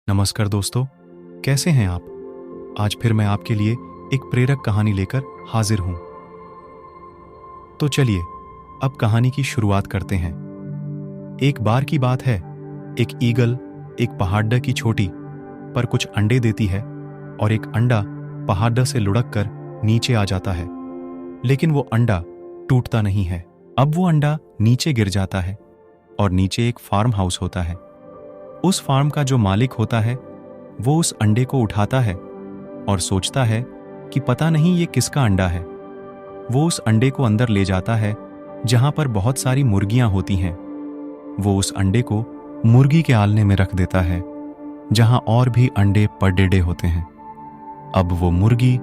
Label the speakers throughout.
Speaker 1: नमस्कार दोस्तों, कैसे हैं आप। आज फिर मैं आपके लिए एक प्रेरक कहानी लेकर हाजिर हूं। तो चलिए अब कहानी की शुरुआत करते हैं। एक बार की बात है, एक ईगल एक पहाड़ की छोटी पर कुछ अंडे देती है और एक अंडा पहाड़ से लुढ़क कर नीचे आ जाता है। लेकिन वो अंडा टूटता नहीं है। अब वो अंडा नीचे गिर जाता है और नीचे एक फार्म हाउस होता है। उस फार्म का जो मालिक होता है वो उस अंडे को उठाता है और सोचता है कि पता नहीं ये किसका अंडा है। वो उस अंडे को अंदर ले जाता है जहां पर बहुत सारी मुर्गियां होती हैं। वो उस अंडे को मुर्गी के आलने में रख देता है जहां और भी अंडे पड़े होते हैं। अब वो मुर्गी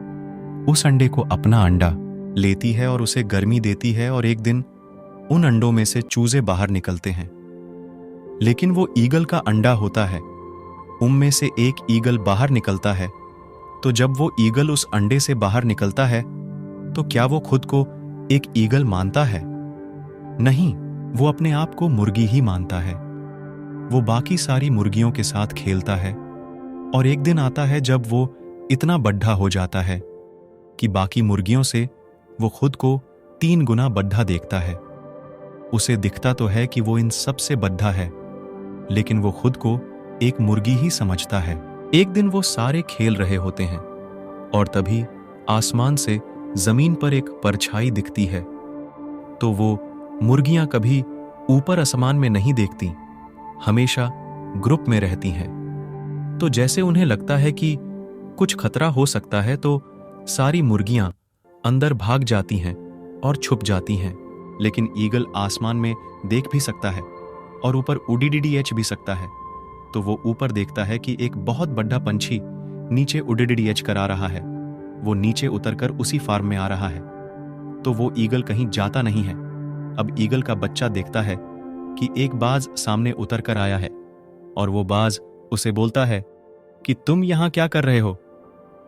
Speaker 1: उस अंडे को अपना अंडा लेती है और उसे गर्मी देती है और एक दिन उन अंडों में से चूजे बाहर निकलते हैं। लेकिन वो ईगल का अंडा होता है। उनमें से एक ईगल बाहर निकलता है। तो जब वो ईगल उस अंडे से बाहर निकलता है तो क्या वो खुद को एक ईगल मानता है? नहीं, वो अपने आप को मुर्गी ही मानता है। वो बाकी सारी मुर्गियों के साथ खेलता है और एक दिन आता है जब वो इतना बड्ढा हो जाता है कि बाकी मुर्गियों से वो खुद को 3 गुना बड्ढा देखता है। उसे दिखता तो है कि वो इन सब से बड्ढा है, लेकिन वो खुद को एक मुर्गी ही समझता है। एक दिन वो सारे खेल रहे होते हैं और तभी आसमान से जमीन पर एक परछाई दिखती है। तो वो मुर्गियां कभी ऊपर आसमान में नहीं देखती, हमेशा ग्रुप में रहती हैं। तो जैसे उन्हें लगता है कि कुछ खतरा हो सकता है तो सारी मुर्गियां अंदर भाग जाती हैं और छुप जाती हैं। लेकिन ईगल आसमान में देख भी सकता है और ऊपर उड़ीडीएच भी सकता है। तो वो ऊपर देखता है कि एक बहुत बड़ा पंछी नीचे उड़ीडीएच करा रहा है। वो नीचे उतरकर उसी फार्म में आ रहा है। तो वो ईगल कहीं जाता नहीं है। अब ईगल का बच्चा देखता है कि एक बाज सामने उतर कर आया है और वो बाज उसे बोलता है कि तुम यहां क्या कर रहे हो?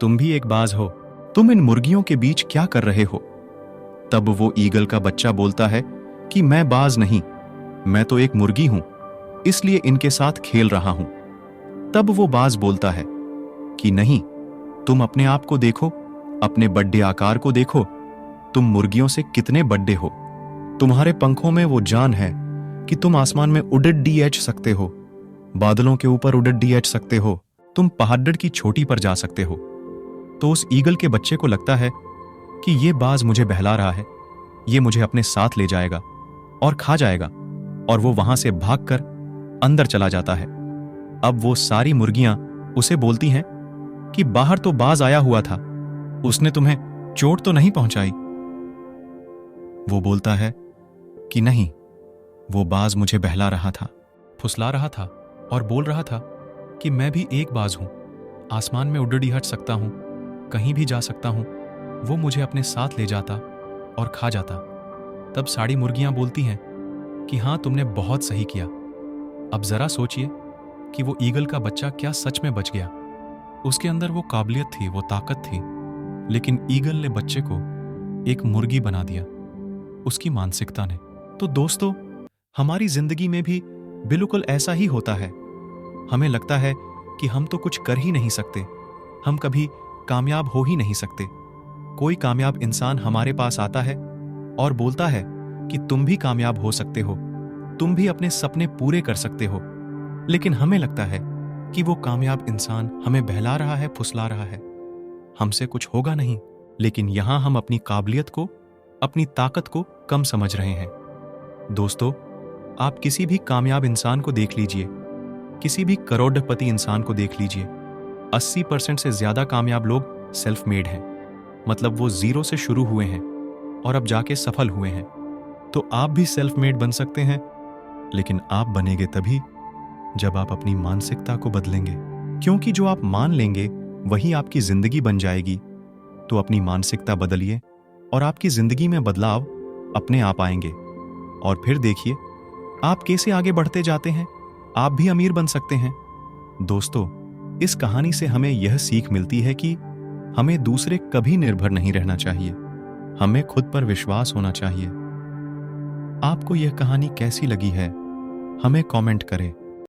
Speaker 1: तुम भी एक बाज हो, तुम इन मुर्गियों के बीच क्या कर रहे हो? तब वो ईगल का बच्चा बोलता है कि मैं बाज नहीं, मैं तो एक मुर्गी हूं, इसलिए इनके साथ खेल रहा हूं। तब वो बाज बोलता है कि नहीं, तुम अपने आप को देखो, अपने बड़े आकार को देखो, तुम मुर्गियों से कितने बड़े हो। तुम्हारे पंखों में वो जान है कि तुम आसमान में उड़ीडीएच सकते हो, बादलों के ऊपर उड़ीडीएच सकते हो, तुम पहाड़ की चोटी पर जा सकते हो। तो उस ईगल के बच्चे को लगता है कि ये बाज मुझे बहला रहा है, ये मुझे अपने साथ ले जाएगा और खा जाएगा, और वो वहां से भागकर अंदर चला जाता है। अब वो सारी मुर्गियां उसे बोलती हैं कि बाहर तो बाज आया हुआ था, उसने तुम्हें चोट तो नहीं पहुंचाई? वो बोलता है कि नहीं, वो बाज मुझे बहला रहा था, फुसला रहा था और बोल रहा था कि मैं भी एक बाज हूं, आसमान में उड़ीडीएच सकता हूं, कहीं भी जा सकता हूं। वो मुझे अपने साथ ले जाता और खा जाता। तब सारी मुर्गियां बोलती हैं कि हां, तुमने बहुत सही किया। अब जरा सोचिए कि वो ईगल का बच्चा क्या सच में बच गया। उसके अंदर वो काबिलियत थी, वो ताकत थी, लेकिन ईगल ने बच्चे को एक मुर्गी बना दिया, उसकी मानसिकता ने। तो दोस्तों, हमारी जिंदगी में भी बिल्कुल ऐसा ही होता है। हमें लगता है कि हम तो कुछ कर ही नहीं सकते, हम कभी कामयाब हो ही नहीं सकते। कोई कामयाब इंसान हमारे पास आता है और बोलता है कि तुम भी कामयाब हो सकते हो, तुम भी अपने सपने पूरे कर सकते हो। लेकिन हमें लगता है कि वो कामयाब इंसान हमें बहला रहा है, फुसला रहा है, हमसे कुछ होगा नहीं। लेकिन यहां हम अपनी काबिलियत को, अपनी ताकत को कम समझ रहे हैं। दोस्तों, आप किसी भी कामयाब इंसान को देख लीजिए, किसी भी करोड़पति इंसान को देख लीजिए, 80% से ज्यादा कामयाब लोग सेल्फ मेड हैं। मतलब वो जीरो से शुरू हुए हैं और अब जाके सफल हुए हैं। तो आप भी सेल्फ मेड बन सकते हैं, लेकिन आप बनेंगे तभी जब आप अपनी मानसिकता को बदलेंगे। क्योंकि जो आप मान लेंगे वही आपकी जिंदगी बन जाएगी। तो अपनी मानसिकता बदलिए और आपकी जिंदगी में बदलाव अपने आप आएंगे। और फिर देखिए आप कैसे आगे बढ़ते जाते हैं, आप भी अमीर बन सकते हैं। दोस्तों, इस कहानी से हमें यह सीख मिलती है कि हमें दूसरे कभी निर्भर नहीं रहना चाहिए, हमें खुद पर विश्वास होना चाहिए। आपको यह कहानी कैसी लगी है, हमें कमेंट करें।